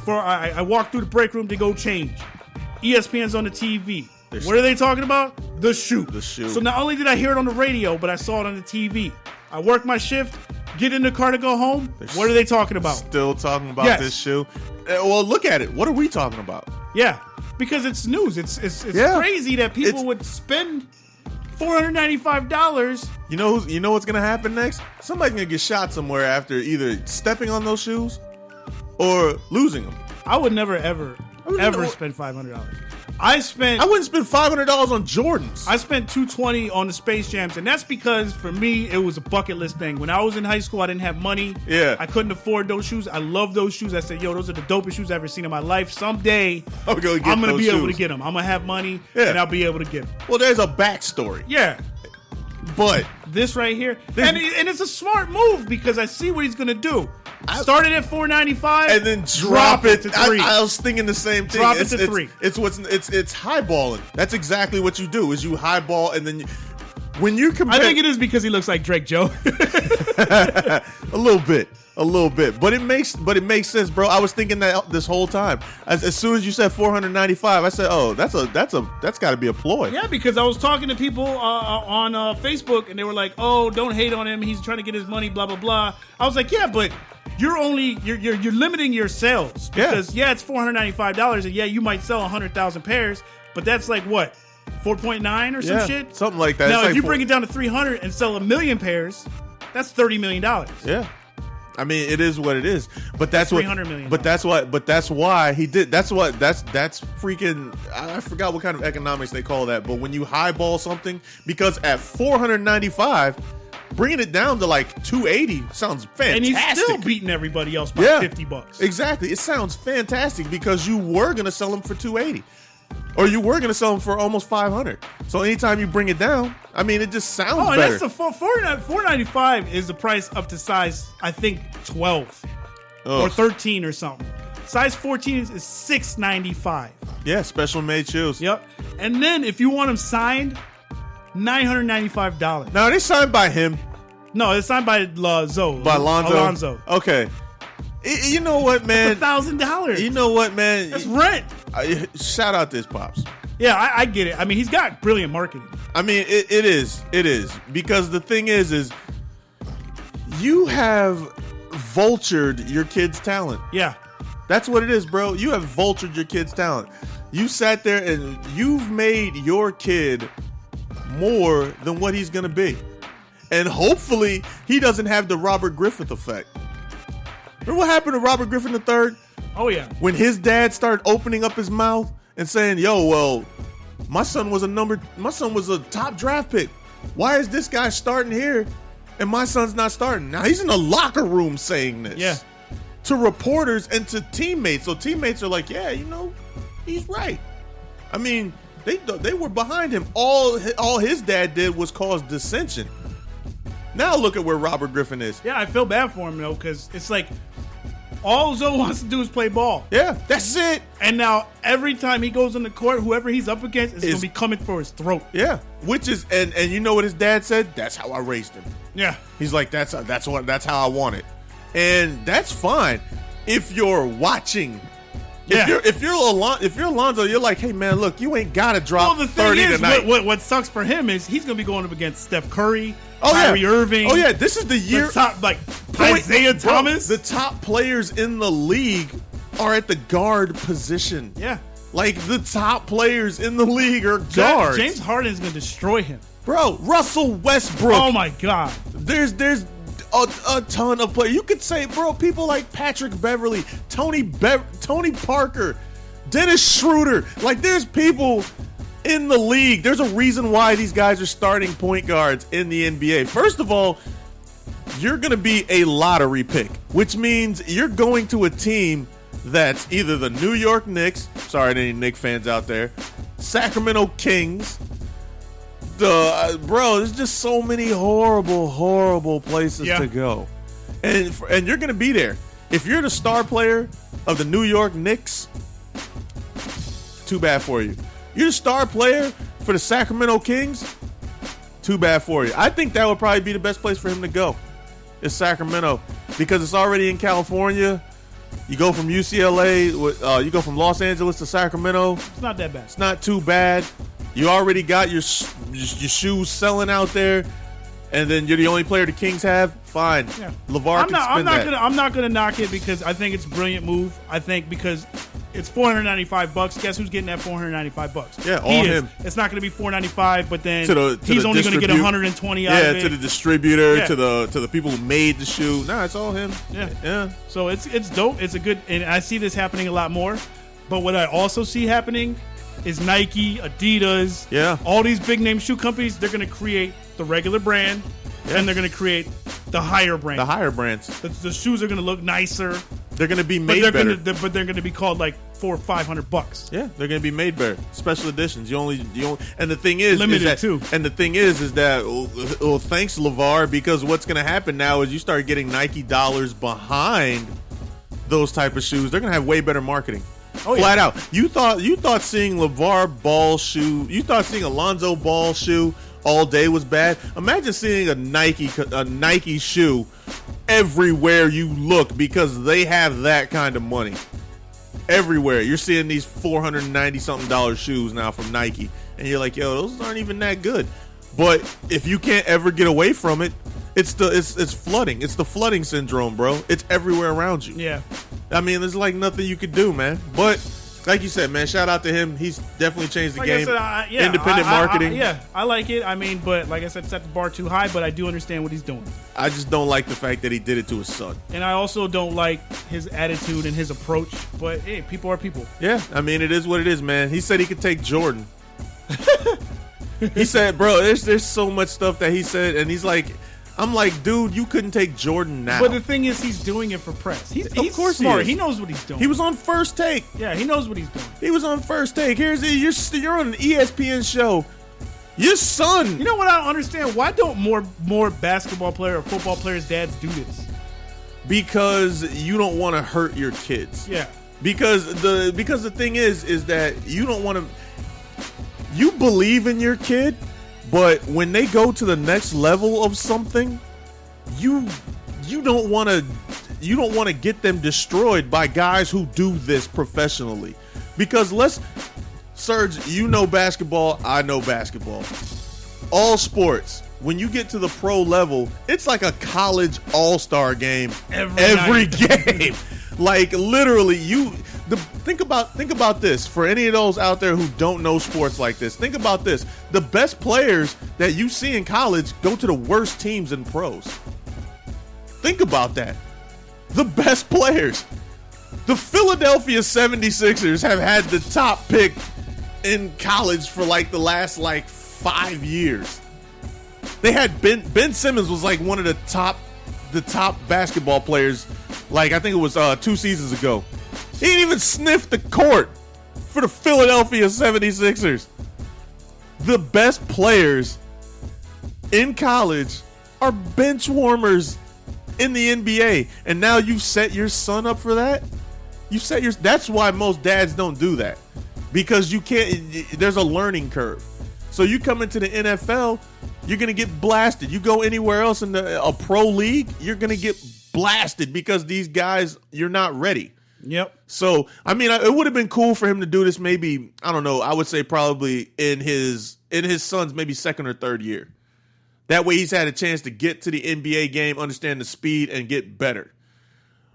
I walk through the break room to go change. ESPN's on the TV. What are they talking about? The shoe. The shoe. So not only did I hear it on the radio, but I saw it on the TV. I work my shift, get in the car to go home. What are they talking about? Still talking about this shoe. Well, look at it. What are we talking about? Yeah, because it's news. It's crazy that people would spend $495. You know what's gonna happen next? Somebody's gonna get shot somewhere after either stepping on those shoes or losing them. I would never ever spend $500. I wouldn't spend $500 on Jordans. I spent $220 on the Space Jams, and that's because for me it was a bucket list thing. When I was in high school, I didn't have money. Yeah, I couldn't afford those shoes. I love those shoes. I said, "Yo, those are the dopest shoes I've ever seen in my life. Someday, I'm gonna be able to get them. I'm gonna have money, and I'll be able to get them." Well, there's a backstory. Yeah, but this right here, and it's a smart move because I see what he's gonna do. Started at $495 and then drop it to $3. I was thinking the same thing. Drop it to $3. It's highballing. That's exactly what you do. Is you highball and then when you compare. I think it is because he looks like Drake Joe. a little bit, but it makes sense, bro. I was thinking that this whole time. As soon as you said $495, I said, "Oh, that's got to be a ploy." Yeah, because I was talking to people on Facebook, and they were like, "Oh, don't hate on him. He's trying to get his money." Blah blah blah. I was like, "Yeah, but." You're limiting your sales because it's $495 and you might sell 100,000 pairs, but that's like what 4.9 or some shit, something like that. Now, it's if you bring it down to 300 and sell 1 million pairs, that's $30 million. Yeah, I mean it is what it is, but that's what 300 million. But that's why he did. That's freaking. I forgot what kind of economics they call that, but when you highball something, because at $495. Bringing it down to like $280 sounds fantastic. And he's still beating everybody else by $50. Exactly. It sounds fantastic because you were going to sell them for $280. Or you were going to sell them for almost $500. So anytime you bring it down, I mean, it just sounds better. Oh, and that's the $495 is the price up to size, I think, 12 or 13 or something. Size 14 is $695. Yeah, special made shoes. Yep. And then if you want them signed, $995. Now, are they signed by him? No, it's signed by Zoe. By Lonzo? Alonzo. Okay. You know what, man? That's $1,000. You know what, man? That's rent. Shout out this Pops. Yeah, I get it. I mean, he's got brilliant marketing. I mean, it is. It is. Because the thing is you have vultured your kid's talent. Yeah. That's what it is, bro. You have vultured your kid's talent. You sat there and you've made your kid more than what he's gonna be, and hopefully he doesn't have the Robert Griffin effect. Remember what happened to Robert Griffin III? Oh yeah, when his dad started opening up his mouth and saying, "Yo, well, my son was a top draft pick. Why is this guy starting here and my son's not starting?" Now he's in the locker room saying this, to reporters and to teammates. So teammates are like, "Yeah, he's right." I mean. They were behind him. All his dad did was cause dissension. Now look at where Robert Griffin is. Yeah, I feel bad for him though, because it's like all Zoe wants to do is play ball. Yeah, that's it. And now every time he goes on the court, whoever he's up against is going to be coming for his throat. Yeah, which is and you know what his dad said? That's how I raised him. Yeah, he's like that's how I want it, and that's fine if you're watching. Yeah. If you're Alonzo, you're like, hey man, look, you ain't gotta drop 30 tonight. What sucks for him is he's gonna be going up against Steph Curry, Kyrie Irving. Oh yeah, this is the year. Isaiah Thomas. The top players in the league are at the guard position. Yeah, like the top players in the league are guards. James Harden's gonna destroy him, bro. Russell Westbrook. Oh my god. There's a ton of players. You could say, bro, people like Patrick Beverly, Tony Parker, Dennis Schroeder. Like, there's people in the league. There's a reason why these guys are starting point guards in the NBA. First of all, you're going to be a lottery pick, which means you're going to a team that's either the New York Knicks, sorry to any Knicks fans out there, Sacramento Kings, there's just so many horrible places to go, and you're gonna be there. If you're the star player of the New York Knicks, too bad for you. You're the star player for the Sacramento Kings, too bad for you. I think that would probably be the best place for him to go, is Sacramento, because it's already in California. You go from UCLA, you go from Los Angeles to Sacramento. It's not that bad. It's not too bad. You already got your shoes selling out there, and then you're the only player the Kings have. Fine, Yeah. LeVar can spin that. I'm not gonna knock it because I think it's a brilliant move. I think because it's $495. Guess who's getting that $495? Yeah, all He is. him. It's not gonna be $495, but then To he's the only gonna get distribute- 120 out of it. to the distributor, Yeah. to the people who made the shoe. Nah, it's all him. Yeah. So it's dope. It's a good, and I see this happening a lot more. But what I also see happening is Nike, Adidas, Yeah. all these big name shoe companies. They're gonna create the regular brand, and they're gonna create the higher brand. The higher brands, The shoes are gonna look nicer, they're gonna be but made better. but they're gonna be called like $400 or $500. Yeah, they're gonna be made better. Special editions. You only. And the thing is, Limited, that, too. And the thing is that well, thanks LeVar, because what's gonna happen now is you start getting Nike dollars behind those type of shoes. They're gonna have way better marketing. Oh, Flat yeah. out. You thought seeing LeVar Ball shoe, you thought seeing Alonzo Ball shoe all day was bad. Imagine seeing a Nike shoe everywhere you look, because they have that kind of money. Everywhere you're seeing these $490 something shoes now from Nike, and you're like, yo, those aren't even that good. But if you can't ever get away from it, it's flooding. It's the flooding syndrome, bro. It's everywhere around you. Yeah. I mean, there's like nothing you could do, man. But like you said, man, shout out to him. He's definitely changed the Like game. I said, Independent marketing. I like it. I mean, but like I said, set the bar too high. But I do understand what he's doing, I just don't like the fact that he did it to his son. and I also don't like his attitude and his approach. But hey, people are people. Yeah, I mean, it is what it is, man. He said he could take Jordan. He said, bro, there's so much stuff that he said, and he's like, I'm like, dude, you couldn't take Jordan now. But the thing is, he's doing it for press. He's course he smart. is. He knows what he's doing. He was on First Take. Yeah, he knows what he's doing. He was on First Take. You're on an ESPN show. Your son. You know what I don't understand? Why don't more basketball player or football players' dads do this? Because you don't want to hurt your kids. Yeah. Because the thing is that you don't want to. You believe in your kid, but when they go to the next level of something, you don't want to get them destroyed by guys who do this professionally. Because Serge, you know basketball, I know basketball. All sports, when you get to the pro level, it's like a college all-star game every game. Like literally, think about this. For any of those out there who don't know sports like this, think about this. The best players that you see in college go to the worst teams in pros. Think about that. The best players. The Philadelphia 76ers have had the top pick in college for like the last 5 years. They had Ben Simmons was like one of the top basketball players. Like I think it was 2 seasons ago. He didn't even sniff the court for the Philadelphia 76ers. The best players in college are bench warmers in the NBA, and now you set your son up for that. That's why most dads don't do that, because you can't. There's a learning curve. So you come into the NFL, you're gonna get blasted. You go anywhere else in a pro league, you're gonna get blasted because these guys, you're not ready. Yep. So I mean, it would have been cool for him to do this. Maybe, I don't know. I would say probably in his son's maybe second or third year. That way, he's had a chance to get to the NBA game, understand the speed, and get better.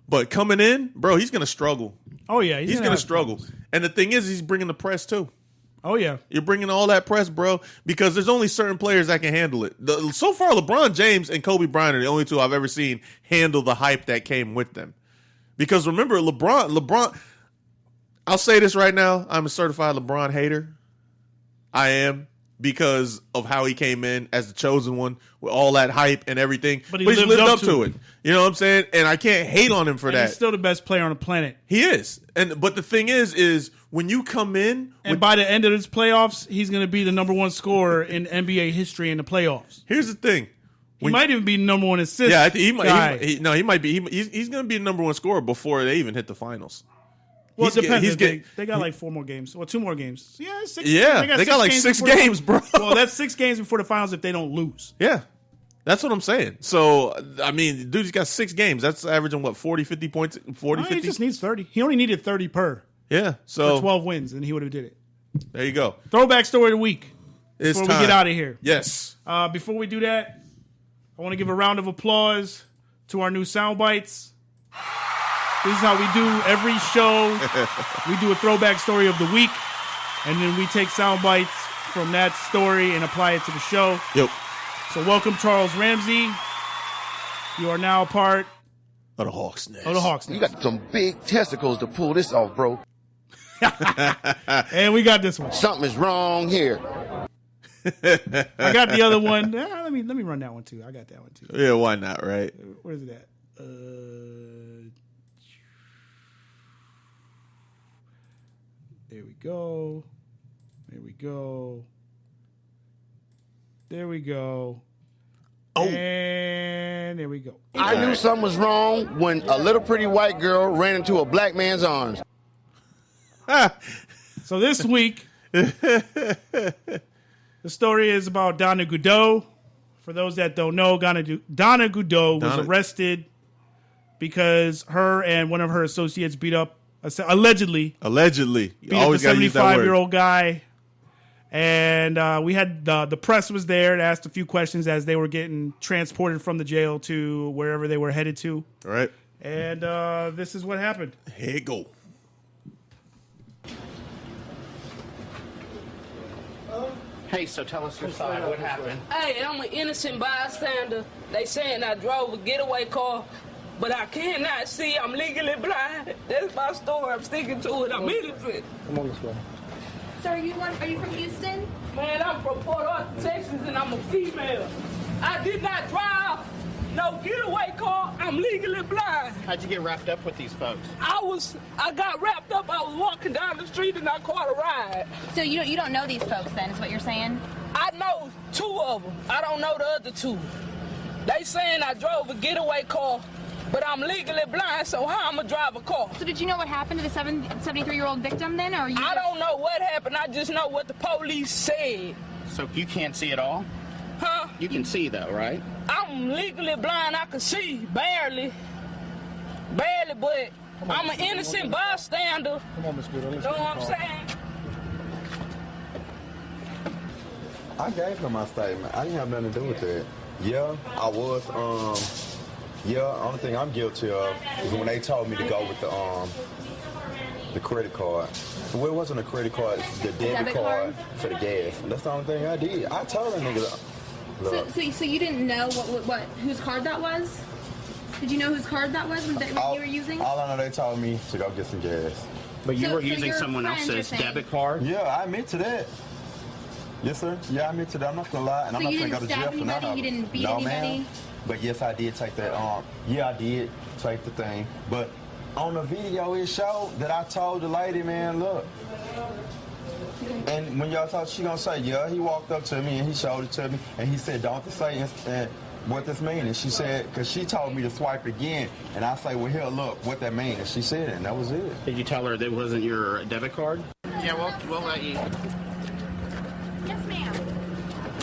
But coming in, bro, he's gonna struggle. Oh yeah, he's gonna struggle. And the thing is, he's bringing the press too. Oh yeah, you're bringing all that press, bro, because there's only certain players that can handle it. So far, LeBron James and Kobe Bryant are the only two I've ever seen handle the hype that came with them. Because remember, LeBron, I'll say this right now, I'm a certified LeBron hater. I am, because of how he came in as the chosen one with all that hype and everything. But he's lived up to it. You know what I'm saying? And I can't hate on him for that. He's still the best player on the planet. He is. But the thing is when you come in, and by the end of this playoffs, he's going to be the number one scorer in NBA history in the playoffs. Here's the thing. He might even be number one assist. Yeah, he might. He might be. He's going to be the number one scorer before they even hit the finals. Well, it depends. They got like 4 more games. Well, 2 more games. Yeah, 6. Yeah, they got like 6 games, bro. Well, that's 6 games before the finals if they don't lose. Yeah. That's what I'm saying. So, I mean, dude's got 6 games. That's averaging, what, 40, 50 points? 40, 50? He just needs 30. He only needed 30 per. Yeah. So for 12 wins, and he would have did it. There you go. Throwback story of the week. It's before we get out of here. Yes. Before we do that, I want to give a round of applause to our new sound bites. This is how we do every show. We do a throwback story of the week, and then we take sound bites from that story and apply it to the show. Yep. So welcome, Charles Ramsey. You are now a part of the Hawks Nest. You got some big testicles to pull this off, bro. And we got this one. Something is wrong here. I got the other one. Let me run that one too. I got that one too. Yeah, why not, right? Where is it at? There we go. There we go. There we go. Oh. And there we go. I knew something was wrong when a little pretty white girl ran into a black man's arms. So this week, the story is about Donna Goudot. For those that don't know, Donna Goudot was arrested because her and one of her associates allegedly beat up a 75-year-old guy. And we had the press was there to ask a few questions as they were getting transported from the jail to wherever they were headed to. All right. And this is what happened. Here you go. Hey, so tell us your side. What happened? Hey, I'm an innocent bystander. They saying I drove a getaway car, but I cannot see. I'm legally blind. That's my story. I'm sticking to it. I'm innocent. Come on this way. So are you from Houston? Man, I'm from Port Arthur, Texas, and I'm a female. I did not drive no getaway car. I'm legally blind. How'd you get wrapped up with these folks? I got wrapped up. I was walking down the street and I caught a ride. So you don't know these folks then, is what you're saying? I know 2 of them. I don't know the other 2. They saying I drove a getaway car, but I'm legally blind, so how I'm gonna drive a car? So did you know what happened to the 73-year-old victim then, or I don't know what happened. I just know what the police said. So you can't see at all? Huh? You can see though, right? I'm legally blind. I can see barely, but I'm an innocent bystander. Come on, Miss Goodall. You know what I'm saying? I gave her my statement. I didn't have nothing to do with that. Yeah, I was. Only thing I'm guilty of is when they told me to go with the credit card. Well, it wasn't a credit card, it's the debit card for the gas. That's the only thing I did. I told that nigga. Look. So you didn't know what whose card that was? Did you know whose card that was when you were using? All I know, they told me to go get some gas. But you were using someone else's debit card? Yeah, I admit to that. Yes, sir. Yeah, I admit to that. I'm not gonna lie, and I'm not gonna go to jail for nothing. You didn't beat anybody? Ma'am. But yes, I did take that. Yeah, I did take the thing. But on the video, it showed that I told the lady, man, look. And when y'all talk, she gonna say, yeah, he walked up to me and he showed it to me, and he said, don't say what this means. And she said, because she told me to swipe again, and I say, well, here, look, what that means. And she said it, and that was it. Did you tell her that wasn't your debit card? Yeah, we'll let you. Yes, ma'am.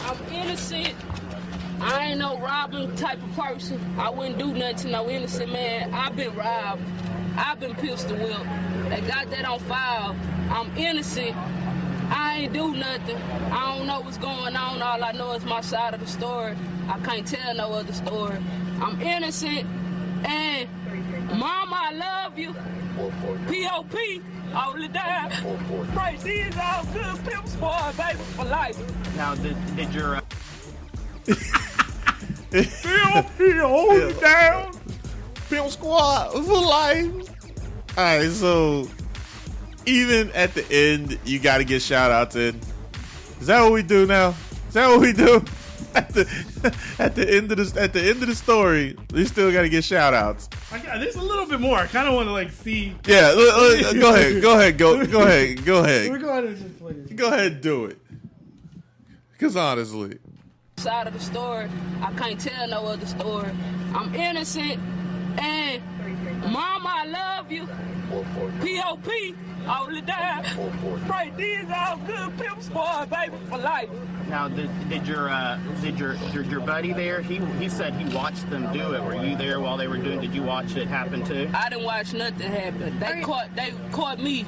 I'm innocent. I ain't no robbing type of person. I wouldn't do nothing to no innocent man. I've been robbed. I've been pistol whipped. They got that on file. I'm innocent. I ain't do nothing. I don't know what's going on. All I know is my side of the story. I can't tell no other story. I'm innocent. And Mama, I love you. P.O.P. Hold it down. Right, these all good pimp squad, baby, for life. Now, did your... P.O.P. hold it down. Pimp Squad for life. All right, so even at the end, you got to get shout outs in. Is that what we do now? Is that what we do? At the end of the story, we still got to get shout outs. There's a little bit more. I kind of want to see. Yeah, go ahead. Go ahead. We're going to just play this. Go ahead and do it. Because honestly, Side of the story, I can't tell no other story. I'm innocent, and Mama, I love you. P.O.P. all the time. Right, these all good pimp squad, baby, for life. Now, did your buddy there? He said he watched them do it. Were you there while they were doing? Did you watch it happen too? I didn't watch nothing happen. They caught me.